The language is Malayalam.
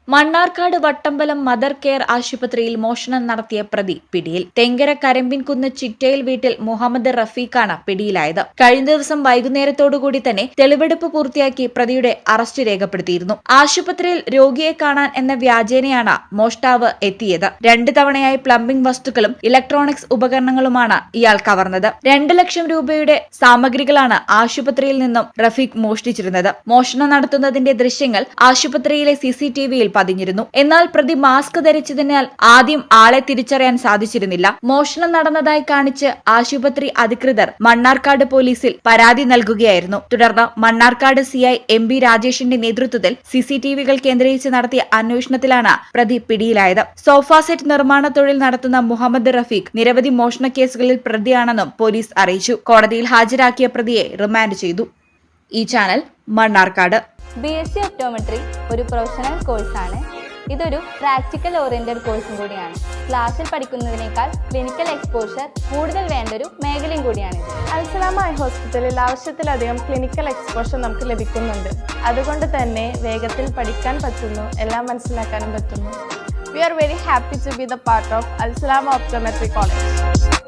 മണ്ണാർക്കാട് വട്ടമ്പലം മദർ കെയർ ആശുപത്രിയിൽ മോഷണം നടത്തിയ പ്രതി പിടിയിൽ. തെങ്കര കരമ്പിൻകുന്ന് ചിറ്റയിൽ വീട്ടിൽ മുഹമ്മദ് റഫീഖാണ് പിടിയിലായത്. കഴിഞ്ഞ ദിവസം വൈകുന്നേരത്തോടുകൂടി തന്നെ തെളിവെടുപ്പ് പൂർത്തിയാക്കി പ്രതിയുടെ അറസ്റ്റ് രേഖപ്പെടുത്തിയിരുന്നു. ആശുപത്രിയിൽ രോഗിയെ കാണാൻ എന്ന വ്യാജേനയാണ് മോഷ്ടാവ് എത്തിയത്. 2 തവണയായി പ്ലംബിംഗ് വസ്തുക്കളും ഇലക്ട്രോണിക്സ് ഉപകരണങ്ങളുമാണ് ഇയാൾ കവർന്നത്. 2 ലക്ഷം രൂപയുടെ സാമഗ്രികളാണ് ആശുപത്രിയിൽ നിന്നും റഫീഖ് മോഷ്ടിച്ചിരുന്നത്. മോഷണം നടത്തുന്നതിന്റെ ദൃശ്യങ്ങൾ ആശുപത്രിയിലെ CCTVയിൽ പതിഞ്ഞിരുന്നു. എന്നാൽ പ്രതി മാസ്ക് ധരിച്ചതിനാൽ ആദ്യം ആളെ തിരിച്ചറിയാൻ സാധിച്ചിരുന്നില്ല. മോഷണം നടന്നതായി കാണിച്ച് ആശുപത്രി അധികൃതർ മണ്ണാർക്കാട് പോലീസിൽ പരാതി നൽകുകയായിരുന്നു. തുടർന്ന് മണ്ണാർക്കാട് CI MB രാജേഷിന്റെ നേതൃത്വത്തിൽ CCTVകൾ കേന്ദ്രീകരിച്ച് നടത്തിയ അന്വേഷണത്തിലാണ് പ്രതി പിടിയിലായത്. സോഫ സെറ്റ് നിർമ്മാണ തൊഴിൽ നടത്തുന്ന മുഹമ്മദ് റഫീഖ് നിരവധി മോഷണ കേസുകളിൽ പ്രതിയാണെന്നും പോലീസ് അറിയിച്ചു. കോടതിയിൽ ഹാജരാക്കിയ പ്രതിയെ റിമാൻഡ് ചെയ്തു. ഈ ചാനൽ മണ്ണാർക്കാട്. BSc ഒപ്റ്റോമെട്രി ഒരു പ്രൊഫഷണൽ കോഴ്സാണ്. ഇതൊരു പ്രാക്ടിക്കൽ ഓറിയന്റഡ് കോഴ്സും കൂടിയാണ്. ക്ലാസ്സിൽ പഠിക്കുന്നതിനേക്കാൾ ക്ലിനിക്കൽ എക്സ്പോഷർ കൂടുതൽ വേണ്ടൊരു മേഖലയും കൂടിയാണിത്. അൽസലാമ ഐ ഹോസ്പിറ്റലിൽ ആവശ്യത്തിലധികം ക്ലിനിക്കൽ എക്സ്പോഷർ നമുക്ക് ലഭിക്കുന്നുണ്ട്. അതുകൊണ്ട് തന്നെ വേഗത്തിൽ പഠിക്കാൻ പറ്റുന്നു, എല്ലാം മനസ്സിലാക്കാനും പറ്റുന്നു. We are very happy to be the part of Al Salama Optometry College.